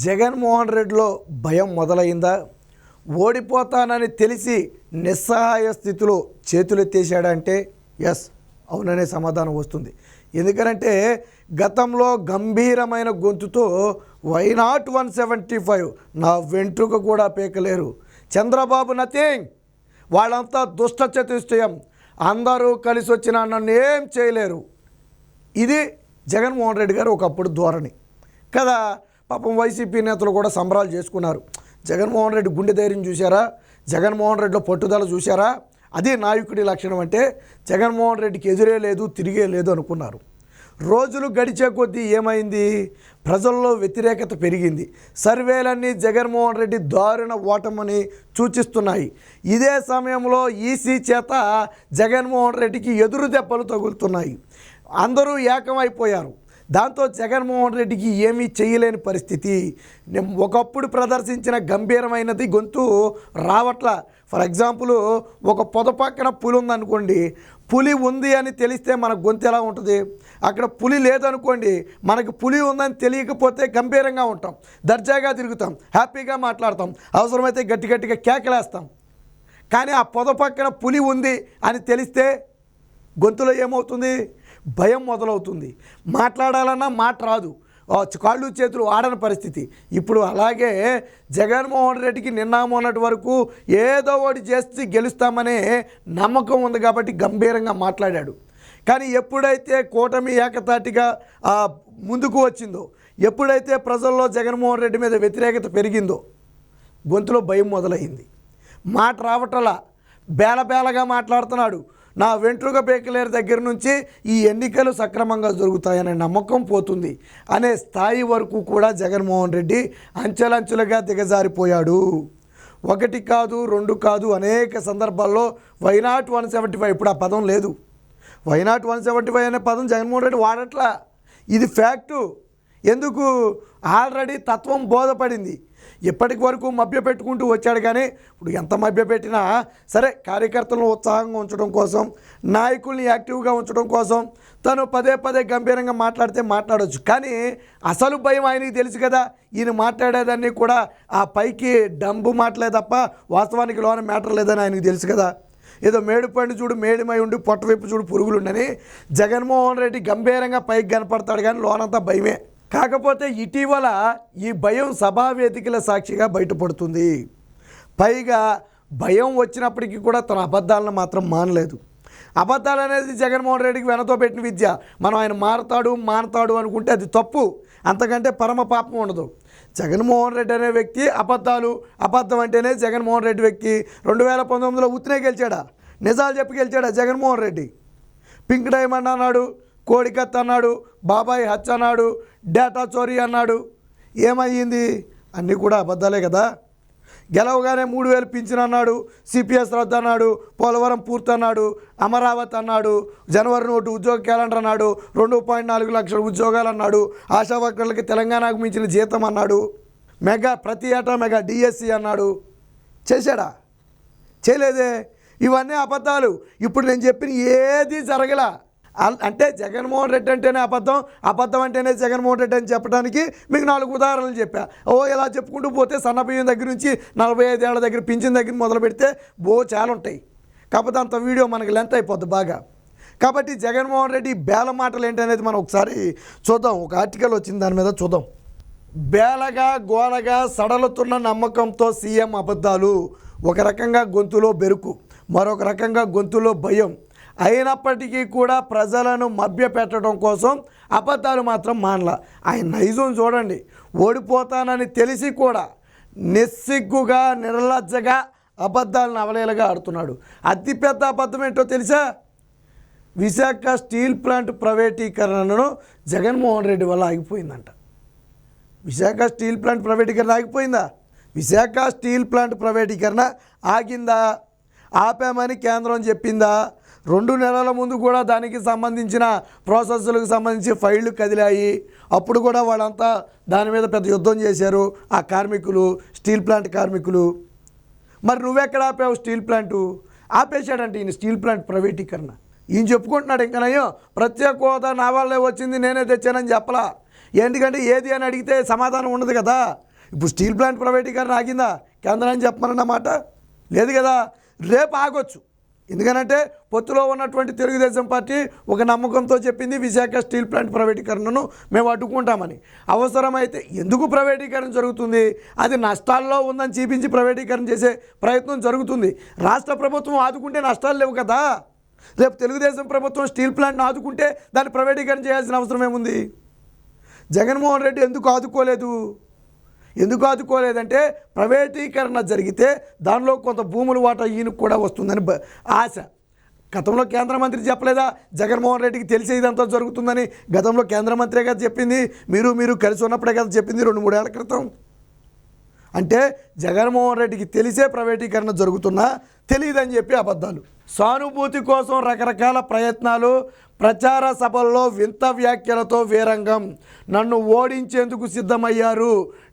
జగన్మోహన్ రెడ్డిలో భయం మొదలైందా? ఓడిపోతానని తెలిసి నిస్సహాయ స్థితిలో చేతులెత్తేసాడంటే ఎస్, అవుననే సమాధానం వస్తుంది. ఎందుకంటే గతంలో గంభీరమైన గొంతుతో వైనాట్ 175 నా వెంట్రుక కూడా పీకలేరు, చంద్రబాబు నథింగ్, వాళ్ళంతా దుష్ట చతుష్టయం, అందరూ కలిసి వచ్చినా నన్ను ఏం చేయలేరు, ఇది జగన్మోహన్ రెడ్డి గారు ఒకప్పుడు ధోరణి కదా. పాపం వైసీపీ నేతలు కూడా సంబరాలు చేసుకున్నారు. జగన్మోహన్ రెడ్డి గుండె ధైర్యం చూశారా? జగన్మోహన్ రెడ్డిలో పట్టుదల చూశారా? అది నాయకుడి లక్షణం అంటే. జగన్మోహన్ రెడ్డికి ఎదురే లేదు, తిరిగే లేదు అనుకున్నారు. రోజులు గడిచే కొద్దీ ఏమైంది? ప్రజల్లో వ్యతిరేకత పెరిగింది. సర్వేలన్నీ జగన్మోహన్ రెడ్డి దారుణ ఓటమని సూచిస్తున్నాయి. ఇదే సమయంలో ఈసీ చేత జగన్మోహన్ రెడ్డికి ఎదురు దెబ్బలు తగులుతున్నాయి. అందరూ ఏకమైపోయారు. దాంతో జగన్మోహన్ రెడ్డికి ఏమీ చేయలేని పరిస్థితి. ఒకప్పుడు ప్రదర్శించిన గంభీరమైనది గొంతు రావట్ల. ఫర్ ఎగ్జాంపుల్, ఒక పొద పక్కన పులి ఉందనుకోండి, పులి ఉంది అని తెలిస్తే మన గొంతు ఎలా ఉంటుంది? అక్కడ పులి లేదనుకోండి, మనకు పులి ఉందని తెలియకపోతే గంభీరంగా ఉంటాం, దర్జాగా తిరుగుతాం, హ్యాపీగా మాట్లాడతాం, అవసరమైతే గట్టి గట్టిగా కేకలేస్తాం. కానీ ఆ పొద పక్కన పులి ఉంది అని తెలిస్తే గొంతులో ఏమవుతుంది? భయం మొదలవుతుంది. మాట్లాడాలన్నా మాట రాదు, కాళ్ళు చేతులు ఆడని పరిస్థితి. ఇప్పుడు అలాగే జగన్మోహన్ రెడ్డికి నిన్న మొన్నటి వరకు ఏదో ఒకటి చేసి గెలుస్తామనే నమ్మకం ఉంది కాబట్టి గంభీరంగా మాట్లాడాడు. కానీ ఎప్పుడైతే కూటమి ఏకతాటిగా ముందుకు వచ్చిందో, ఎప్పుడైతే ప్రజల్లో జగన్మోహన్ రెడ్డి మీద వ్యతిరేకత పెరిగిందో గొంతులో భయం మొదలైంది. మాట రావటలా, బేలబేలగా మాట్లాడుతున్నాడు. నా వెంట్రుక పీకలేరు దగ్గర నుంచి ఈ ఎన్నికలు సక్రమంగా జరుగుతాయనే నమ్మకం పోతుంది అనే స్థాయి వరకు కూడా జగన్మోహన్ రెడ్డి అంచెలంచెలుగా దిగజారిపోయాడు. ఒకటి కాదు, రెండు కాదు, అనేక సందర్భాల్లో వైనాట్ 175, ఇప్పుడు ఆ పదం లేదు. వైనాట్ 175 అనే పదం జగన్మోహన్ రెడ్డి వాడట్లా. ఇది ఫ్యాక్టు. ఎందుకు? ఆల్రెడీ తత్వం బోధపడింది. ఇప్పటికి వరకు మభ్యపెట్టుకుంటూ వచ్చాడు. కానీ ఇప్పుడు ఎంత మభ్యపెట్టినా సరే, కార్యకర్తలను ఉత్సాహంగా ఉంచడం కోసం, నాయకుల్ని యాక్టివ్గా ఉంచడం కోసం తను పదే పదే గంభీరంగా మాట్లాడితే మాట్లాడవచ్చు. కానీ అసలు భయం ఆయనకి తెలుసు కదా. ఈయన మాట్లాడేదాన్ని కూడా ఆ పైకి డంబు మాటలే తప్ప వాస్తవానికి లోన మ్యాటర్ లేదని ఆయనకు తెలుసు కదా. ఏదో మేడిపండు చూడు మేడిమై ఉండి పొట్టవైపు చూడు పురుగులుండని జగన్మోహన్ రెడ్డి గంభీరంగా పైకి కనపడతాడు, కానీ లోనంతా భయమే. కాకపోతే ఇటీవల ఈ భయం సభావేదికల సాక్షిగా బయటపడుతుంది. పైగా భయం వచ్చినప్పటికీ కూడా తన అబద్ధాలను మాత్రం మానలేదు. అబద్ధాలు అనేది జగన్మోహన్ రెడ్డికి వెనతో పెట్టిన విద్య. మనం ఆయన మానతాడు అనుకుంటే అది తప్పు, అంతకంటే పరమ పాపం ఉండదు. జగన్మోహన్ రెడ్డి అనే వ్యక్తి అబద్ధం అంటేనే జగన్మోహన్ రెడ్డి వ్యక్తి. 2019లో ఉత్తినే గెలిచాడా? నిజాలు చెప్పి గెలిచాడా జగన్మోహన్ రెడ్డి? పింక్ డైమండ్ అన్నాడు, కోడికత్ అన్నాడు, బాబాయ్ హత్య అన్నాడు, డేటా చోరీ అన్నాడు. ఏమయ్యింది? అన్నీ కూడా అబద్ధాలే కదా. గెలవగానే 3000 పింఛన్ అన్నాడు, సిపిఎస్ రద్దు అన్నాడు, పోలవరం పూర్తి అన్నాడు, అమరావతి అన్నాడు, జనవరి 1 ఉద్యోగ క్యాలెండర్ అన్నాడు, 2.4 లక్షల ఉద్యోగాలు అన్నాడు, ఆశా వర్కర్లకి తెలంగాణకు మించిన జీతం అన్నాడు, ప్రతి ఏటా మెగా డిఎస్సి అన్నాడు. చేశాడా? చేయలేదే. ఇవన్నీ అబద్ధాలు. ఇప్పుడు నేను చెప్పిన ఏది జరగలా. అంటే జగన్మోహన్ రెడ్డి అంటేనే అబద్ధం అంటేనే జగన్మోహన్ రెడ్డి అని చెప్పడానికి మీకు 4 ఉదాహరణలు చెప్పా. ఇలా చెప్పుకుంటూ పోతే సన్నబియ్యం దగ్గర నుంచి 45 ఏళ్ల దగ్గర పింఛన్ దగ్గర మొదలు పెడితే చాలా ఉంటాయి. కాకపోతే అంత వీడియో మనకి లెంత్ అయిపోద్ది బాగా. కాబట్టి జగన్మోహన్ రెడ్డి బేల మాటలు ఏంటనేది మనం ఒకసారి చూద్దాం. ఒక ఆర్టికల్ వచ్చింది, దాని మీద చూద్దాం. బేలగా గోలగా సడలుతున్న నమ్మకంతో సీఎం అబద్ధాలు. ఒక రకంగా గొంతులో బెరుకు, మరొక రకంగా గొంతులో భయం. అయినప్పటికీ కూడా ప్రజలను మభ్యపెట్టడం కోసం అబద్ధాలు మాత్రం మానల. ఆయన నైజం చూడండి. ఓడిపోతానని తెలిసి కూడా నిస్సిగ్గుగా నిర్లజ్జగా అబద్ధాలను అవలేలగా ఆడుతున్నాడు. అతిపెద్ద అబద్ధం ఏంటో తెలుసా? విశాఖ స్టీల్ ప్లాంట్ ప్రైవేటీకరణను జగన్మోహన్ రెడ్డి వల్ల ఆగిపోయిందంట. విశాఖ స్టీల్ ప్లాంట్ ప్రైవేటీకరణ ఆగిపోయిందా? విశాఖ స్టీల్ ప్లాంట్ ప్రైవేటీకరణ ఆగిందా? ఆపామని కేంద్రం చెప్పిందా? 2 నెలల ముందు కూడా దానికి సంబంధించిన ప్రాసెస్లకు సంబంధించి ఫైళ్లు కదిలాయి. అప్పుడు కూడా వాళ్ళంతా దాని మీద పెద్ద యుద్ధం చేశారు, ఆ కార్మికులు, స్టీల్ ప్లాంట్ కార్మికులు. మరి నువ్వెక్కడ ఆపావు స్టీల్ ప్లాంటు? ఆపేశాడంటే ఈయన స్టీల్ ప్లాంట్ ప్రైవేటీకరణ. ఈయన చెప్పుకుంటున్నాడు. ఇంకనయ్యో ప్రత్యేక హోదా నా వల్లే వచ్చింది, నేనే తెచ్చానని చెప్పలా. ఎందుకంటే ఏది అని అడిగితే సమాధానం ఉండదు కదా. ఇప్పుడు స్టీల్ ప్లాంట్ ప్రైవేటీకరణ ఆగిందా కేంద్రాన్ని చెప్పమన్నమాట? లేదు కదా. రేపు ఆగొచ్చు. ఎందుకనంటే పొత్తులో ఉన్నటువంటి తెలుగుదేశం పార్టీ ఒక నమ్మకంతో చెప్పింది విశాఖ స్టీల్ ప్లాంట్ ప్రైవేటీకరణను మేము అడ్డుకుంటామని. అవసరమైతే ఎందుకు ప్రైవేటీకరణ జరుగుతుంది? అది నష్టాల్లో ఉందని చూపించి ప్రైవేటీకరణ చేసే ప్రయత్నం జరుగుతుంది. రాష్ట్ర ప్రభుత్వం ఆదుకుంటే నష్టాలు లేవు కదా. రేపు తెలుగుదేశం ప్రభుత్వం స్టీల్ ప్లాంట్ను ఆదుకుంటే దాన్ని ప్రైవేటీకరణ చేయాల్సిన అవసరం ఏముంది? జగన్మోహన్ రెడ్డి ఎందుకు ఆదుకోలేదు? ఎందుకు ఆదుకోలేదంటే ప్రైవేటీకరణ జరిగితే దానిలో కొంత భూముల వాటా ఈయనకు కూడా వస్తుందని ఆశ. గతంలో కేంద్ర మంత్రి చెప్పలేదా జగన్మోహన్ రెడ్డికి తెలిసే ఇదంతా జరుగుతుందని? గతంలో కేంద్ర మంత్రే కదా చెప్పింది. మీరు కలిసి ఉన్నప్పుడే కదా చెప్పింది 2-3 ఏళ్ల క్రితం. అంటే జగన్మోహన్ రెడ్డికి తెలిసే ప్రైవేటీకరణ జరుగుతున్నా తెలియదని చెప్పి అబద్ధాలు. సానుభూతి కోసం రకరకాల ప్రయత్నాలు, ప్రచార సభల్లో వింత వ్యాఖ్యలతో వీరంగం. నన్ను ఓడించేందుకు సిద్ధమయ్యారు.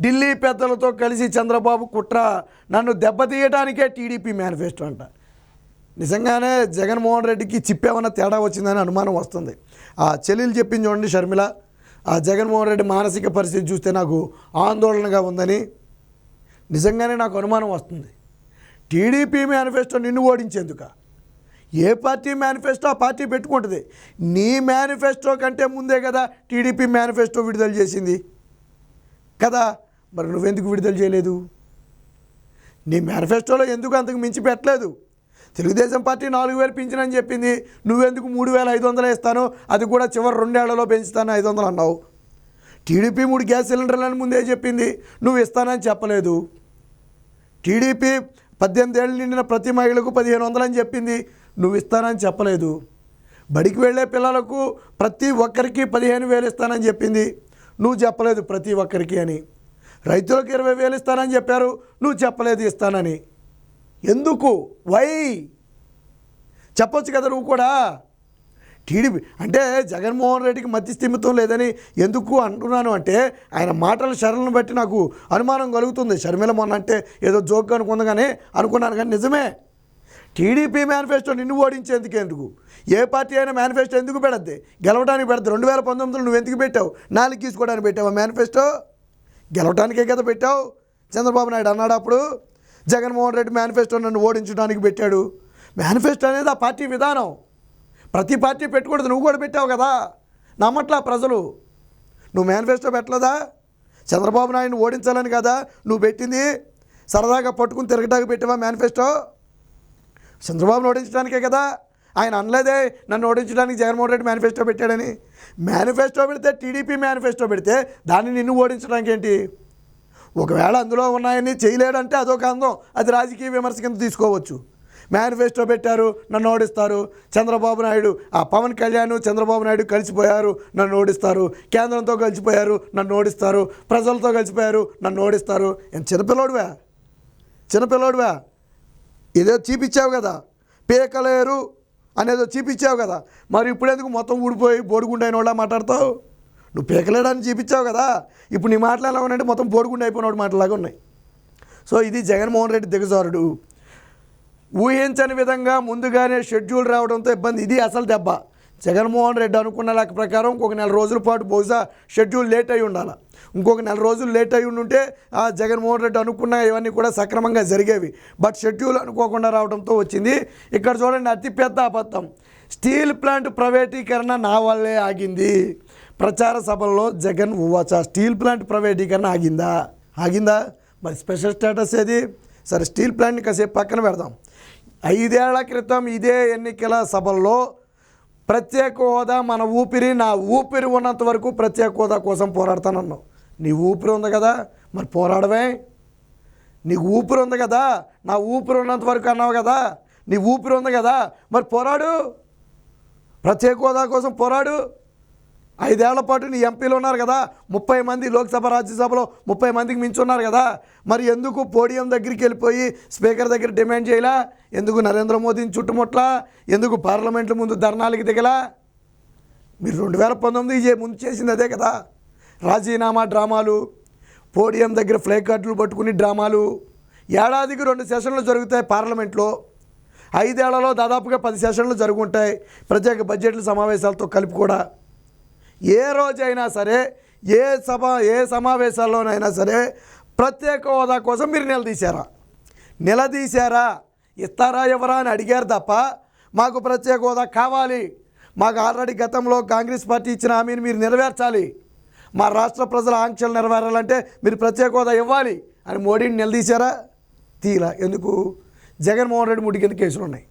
ఢిల్లీ పెద్దలతో కలిసి చంద్రబాబు కుట్ర. నన్ను దెబ్బతీయడానికే టీడీపీ మేనిఫెస్టో అంట. నిజంగానే జగన్మోహన్ రెడ్డికి చిప్పేమన్నా తేడా వచ్చిందని అనుమానం వస్తుంది. ఆ చెల్లెలు చెప్పింది చూడండి షర్మిల, ఆ జగన్మోహన్ రెడ్డి మానసిక పరిస్థితి చూస్తే నాకు ఆందోళనగా ఉందని నిజంగానే నాకు అనుమానం వస్తుంది. టీడీపీ మేనిఫెస్టో నిన్ను ఓడించేందుక? ఏ పార్టీ మేనిఫెస్టో ఆ పార్టీ పెట్టుకుంటుంది. నీ మేనిఫెస్టో కంటే ముందే కదా టీడీపీ మేనిఫెస్టో విడుదల చేసింది కదా. మరి నువ్వెందుకు విడుదల చేయలేదు? నీ మేనిఫెస్టోలో ఎందుకు అంతకు మించి పెట్టలేదు? తెలుగుదేశం పార్టీ 4,000 పింఛనని చెప్పింది. నువ్వెందుకు 3,500 ఇస్తాను, అది కూడా చివరి 2 ఏళ్లలో పెంచుతాను 500 అన్నావు. టీడీపీ 3 గ్యాస్ సిలిండర్లని ముందే చెప్పింది, నువ్వు ఇస్తానని చెప్పలేదు. టీడీపీ 18 ఏళ్ళు నిండిన ప్రతి మహిళకు 1,500 అని చెప్పింది, నువ్వు ఇస్తానని చెప్పలేదు. బడికి వెళ్ళే పిల్లలకు ప్రతి ఒక్కరికి 15,000 ఇస్తానని చెప్పింది, నువ్వు చెప్పలేదు ప్రతి ఒక్కరికి అని. రైతులకు 20,000 ఇస్తానని చెప్పారు, నువ్వు చెప్పలేదు ఇస్తానని. ఎందుకు? వై? చెప్పొచ్చు కదా నువ్వు కూడా. టీడీపీ అంటే జగన్మోహన్ రెడ్డికి మతి స్థిమితం లేదని ఎందుకు అంటున్నాను అంటే ఆయన మాటల శరణను బట్టి నాకు అనుమానం కలుగుతుంది. షర్మిల మొన్న అంటే ఏదో జోక్ అనుకున్నాను కానీ నిజమే. టీడీపీ మేనిఫెస్టో నిన్ను ఓడించేందుకు ఏ పార్టీ అయినా మేనిఫెస్టో ఎందుకు పెడద్ది? గెలవడానికి పెడద్దు. 2019లో నువ్వు ఎందుకు పెట్టావు? 4 తీసుకోవడానికి పెట్టావు మేనిఫెస్టో? గెలవడానికే కదా పెట్టావు. చంద్రబాబు నాయుడు అన్నాడు అప్పుడు, జగన్మోహన్ రెడ్డి మేనిఫెస్టో నన్ను ఓడించడానికి పెట్టాడు. మేనిఫెస్టో అనేది ఆ పార్టీ విధానం. ప్రతి పార్టీ పెట్టకూడదు, నువ్వు కూడా పెట్టావు కదా. నమ్మట్లా ప్రజలు. నువ్వు మేనిఫెస్టో పెట్టలేదా? చంద్రబాబు నాయుడిని ఓడించాలని కదా నువ్వు పెట్టింది. సరదాగా పట్టుకుని తిరగడానికి పెట్టావా మేనిఫెస్టో? చంద్రబాబును ఓడించడానికే కదా. ఆయన అనలేదే నన్ను ఓడించడానికి జగన్మోహన్ రెడ్డి మేనిఫెస్టో పెట్టాడని. మేనిఫెస్టో పెడితే, టీడీపీ మేనిఫెస్టో పెడితే దాన్ని నిన్ను ఓడించడానికి ఏంటి? ఒకవేళ అందులో ఉన్నాయని చేయలేడంటే అదొక అందం, అది రాజకీయ విమర్శ కింద తీసుకోవచ్చు. మేనిఫెస్టో పెట్టారు, నన్ను ఓడిస్తారు. చంద్రబాబు నాయుడు, ఆ పవన్ కళ్యాణ్ చంద్రబాబు నాయుడు కలిసిపోయారు, నన్ను ఓడిస్తారు. కేంద్రంతో కలిసిపోయారు, నన్ను ఓడిస్తారు. ప్రజలతో కలిసిపోయారు, నన్ను ఓడిస్తారు. చిన్నపిల్లోడువా? ఏదో చూపించావు కదా, పీకలేరు అనేదో చూపించావు కదా. మరి ఇప్పుడు ఎందుకు మొత్తం ఊడిపోయి బోడిగుండు అయిన వాళ్ళ మాట్లాడతావు? నువ్వు పీకలేడని చూపించావు కదా. ఇప్పుడు నీ మాటలు ఎలా ఉన్నాయంటే మొత్తం బోడిగుండు అయిపోయినోడు మాటలాగా ఉన్నాయి. సో ఇది జగన్మోహన్ రెడ్డి దిగజారుడు. ఊహించని విధంగా ముందుగానే షెడ్యూల్ రావడంతో ఇబ్బంది. ఇది అసలు దెబ్బ. జగన్మోహన్ రెడ్డి అనుకున్న లెక్క ప్రకారం ఇంకొక 4 రోజుల పాటు బహుశా షెడ్యూల్ లేట్ అయి ఉండాలి. ఇంకొక 4 రోజులు లేట్ అయి ఉంటే జగన్మోహన్ రెడ్డి అనుకున్న ఇవన్నీ కూడా సక్రమంగా జరిగేవి. బట్ షెడ్యూల్ అనుకోకుండా రావడంతో వచ్చింది. ఇక్కడ చూడండి, అతిపెద్ద అబద్ధం. స్టీల్ ప్లాంట్ ప్రైవేటీకరణ నా వల్లే ఆగింది. ప్రచార సభల్లో జగన్ ఉవాచ. స్టీల్ ప్లాంట్ ప్రైవేటీకరణ ఆగిందా? మరి స్పెషల్ స్టేటస్ ఏది? సరే, స్టీల్ ప్లాంట్ని కాసేపు పక్కన పెడదాం. 5 ఏళ్ల క్రితం ఇదే ఎన్నికల సభల్లో ప్రత్యేక హోదా మన ఊపిరి, నా ఊపిరి ఉన్నంత వరకు ప్రత్యేక హోదా కోసం పోరాడతానన్నావు. నీ ఊపిరి ఉంది కదా, మరి పోరాడవే. నీకు ఊపిరి ఉంది కదా, నా ఊపిరి ఉన్నంత వరకు అన్నావు కదా. నీ ఊపిరి ఉంది కదా, మరి పోరాడు. ప్రత్యేక హోదా కోసం పోరాడు. 5 ఏళ్ల పాటు నీ ఎంపీలు ఉన్నారు కదా, 30 మంది లోక్సభ రాజ్యసభలో 30 మందికి మించి ఉన్నారు కదా. మరి ఎందుకు పోడియం దగ్గరికి వెళ్ళిపోయి స్పీకర్ దగ్గర డిమాండ్ చేయలా? ఎందుకు నరేంద్ర మోదీని చుట్టుముట్లా? ఎందుకు పార్లమెంట్ల ముందు ధర్నాలకి దిగలా? మీరు 2019 ముందు చేసింది అదే కదా. రాజీనామా డ్రామాలు, పోడియం దగ్గర ఫ్లై కార్డులు పట్టుకుని డ్రామాలు. ఏడాదికి 2 సెషన్లు జరుగుతాయి పార్లమెంట్లో. 5 ఏళ్లలో దాదాపుగా 10 సెషన్లు జరుగుంటాయి, ప్రత్యేక బడ్జెట్ల సమావేశాలతో కలిపి కూడా. ఏ రోజైనా సరే ఏ సమావేశాల్లోనైనా సరే ప్రత్యేక హోదా కోసం మీరు నిలదీశారా? ఇస్తారా ఎవరా అని అడిగారు తప్ప మాకు ప్రత్యేక హోదా కావాలి, మాకు ఆల్రెడీ గతంలో కాంగ్రెస్ పార్టీ ఇచ్చిన హామీని మీరు నెరవేర్చాలి, మా రాష్ట్ర ప్రజల ఆంక్షలు నెరవేరాలంటే మీరు ప్రత్యేక హోదా ఇవ్వాలి అని మోడీని నిలదీశారా? తీలా. ఎందుకు? జగన్మోహన్ రెడ్డి ముడి కింద కేసులు ఉన్నాయి,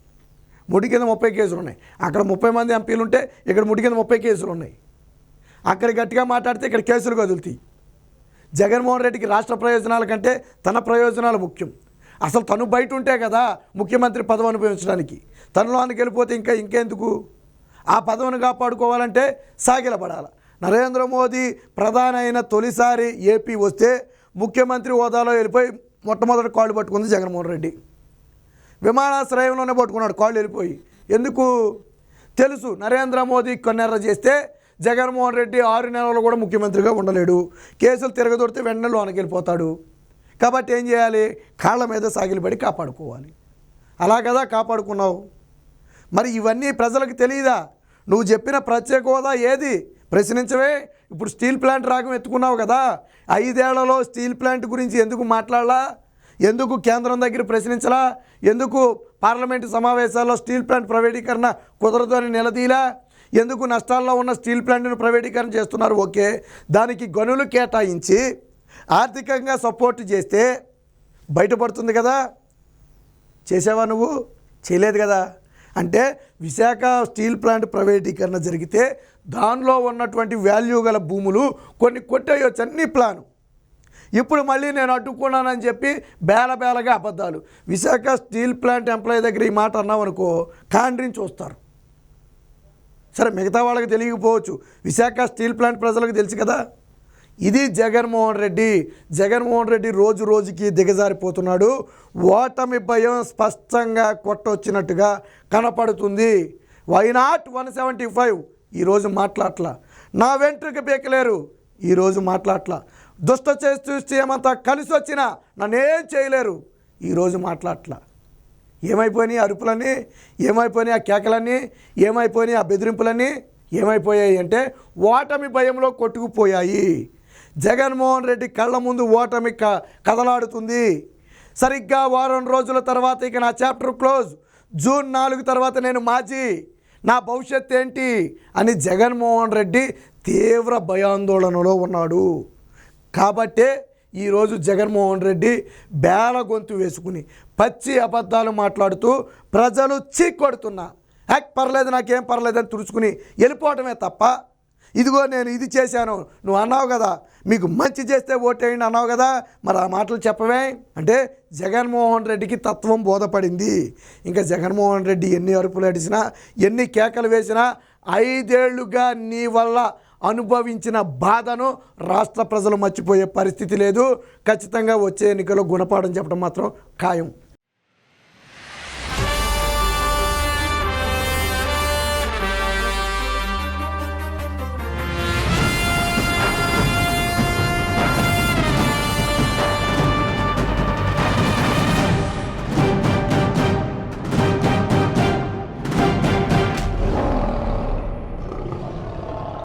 ముడి కింద 30 కేసులు ఉన్నాయి. అక్కడ 30 మంది ఎంపీలు ఉంటే ఇక్కడ ముడి కింద 30 కేసులు ఉన్నాయి. అక్కడ గట్టిగా మాట్లాడితే ఇక్కడ కేసులు కదులుతాయి. జగన్మోహన్ రెడ్డికి రాష్ట్ర ప్రయోజనాల కంటే తన ప్రయోజనాలు ముఖ్యం. అసలు తను బయట ఉంటే కదా ముఖ్యమంత్రి పదవి అనుభవించడానికి, తనలోనికి వెళ్ళిపోతే ఇంకెందుకు? ఆ పదవిని కాపాడుకోవాలంటే సాగిలపడాలి. నరేంద్ర మోదీ ప్రధాని అయిన తొలిసారి ఏపీ వస్తే ముఖ్యమంత్రి హోదాలో వెళ్ళిపోయి మొట్టమొదటి కాళ్ళు పట్టుకుంది జగన్మోహన్ రెడ్డి. విమానాశ్రయంలోనే పట్టుకున్నాడు కాళ్ళు వెళ్ళిపోయి. ఎందుకు? తెలుసు నరేంద్ర మోదీ కొన్నెర్ర చేస్తే జగన్మోహన్ రెడ్డి 6 నెలలు కూడా ముఖ్యమంత్రిగా ఉండలేడు, కేసులు తిరగదొడితే వెంటనే లోనకి వెళ్ళిపోతాడు. కాబట్టి ఏం చేయాలి? కాళ్ళ మీద సాగిలపడి కాపాడుకోవాలి. అలా కదా కాపాడుకున్నావు. మరి ఇవన్నీ ప్రజలకు తెలియదా? నువ్వు చెప్పిన ప్రత్యేక హోదా ఏది ప్రశ్నించవే. ఇప్పుడు స్టీల్ ప్లాంట్ రాగం ఎత్తుకున్నావు కదా, 5 ఏళ్లలో స్టీల్ ప్లాంట్ గురించి ఎందుకు మాట్లాడలా? ఎందుకు కేంద్రం దగ్గర ప్రశ్నించలా? ఎందుకు పార్లమెంటు సమావేశాల్లో స్టీల్ ప్లాంట్ ప్రైవేటీకరణ కుదరదు అని నిలదీలా? ఎందుకు నష్టాల్లో ఉన్న స్టీల్ ప్లాంట్ను ప్రైవేటీకరణ చేస్తున్నారు? ఓకే, దానికి గనులు కేటాయించి ఆర్థికంగా సపోర్ట్ చేస్తే బయటపడుతుంది కదా. చేసావా నువ్వు? చేయలేదు కదా. అంటే విశాఖ స్టీల్ ప్లాంట్ ప్రైవేటీకరణ జరిగితే దానిలో ఉన్నటువంటి వాల్యూ గల భూములు కొన్ని కొట్టేయొచ్చు, అన్ని ప్లాను. ఇప్పుడు మళ్ళీ నేను అడ్డుకున్నానని చెప్పి బేలగా అబద్ధాలు. విశాఖ స్టీల్ ప్లాంట్ ఎంప్లాయీ దగ్గర ఈ మాట అన్నావు అనుకో, కాండ్రించి చూస్తారు. సరే, మిగతా వాళ్ళకి తెలియకపోవచ్చు, విశాఖ స్టీల్ ప్లాంట్ ప్రజలకు తెలుసు కదా. ఇది జగన్మోహన్ రెడ్డి రోజు రోజుకి దిగజారిపోతున్నాడు. ఓటమి భయం స్పష్టంగా కొట్టొచ్చినట్టుగా కనపడుతుంది. వైనాట్ 175 ఈరోజు మాట్లాడట్లా, నా వెంట్రుక పీకలేరు ఈరోజు మాట్లాడట్లా, దుష్ట చేస్తూ ఏమంతా కలిసి వచ్చినా నన్నేం చేయలేరు ఈరోజు మాట్లాడట్లా. ఏమైపోయినాయి అరుపులన్నీ? ఏమైపోయినాయి ఆ కేకలన్నీ? ఏమైపోయినాయి ఆ బెదిరింపులన్నీ? ఏమైపోయాయి అంటే ఓటమి భయంలో కొట్టుకుపోయాయి. జగన్మోహన్ రెడ్డి కళ్ళ ముందు ఓటమి కదలాడుతుంది. సరిగ్గా వారం రోజుల తర్వాత ఇక నా చాప్టర్ క్లోజ్, జూన్ 4 తర్వాత నేను మాజీ, నా భవిష్యత్ ఏంటి అని జగన్మోహన్ రెడ్డి తీవ్ర భయాందోళనలో ఉన్నాడు. కాబట్టే ఈరోజు జగన్మోహన్ రెడ్డి బేల గొంతు వేసుకుని పచ్చి అబద్ధాలు మాట్లాడుతూ ప్రజలు చీకొడుతున్నా పర్లేదు నాకేం పర్లేదని తుడుచుకుని వెళ్ళిపోవటమే తప్ప, ఇదిగో నేను ఇది చేశాను, నువ్వు అన్నావు కదా మీకు మంచి చేస్తే ఓటేయండి అన్నావు కదా, మరి ఆ మాటలు చెప్పవే అంటే జగన్మోహన్ రెడ్డికి తత్వం బోధపడింది. ఇంకా జగన్మోహన్ రెడ్డి ఎన్ని అరుపులు అడిచినా ఎన్ని కేకలు వేసినా 5 ఏళ్లుగా నీ వల్ల అనుభవించిన బాధను రాష్ట్ర ప్రజలు మర్చిపోయే పరిస్థితి లేదు. ఖచ్చితంగా వచ్చే ఎన్నికల్లో గుణపాఠం చెప్పడం మాత్రం ఖాయం.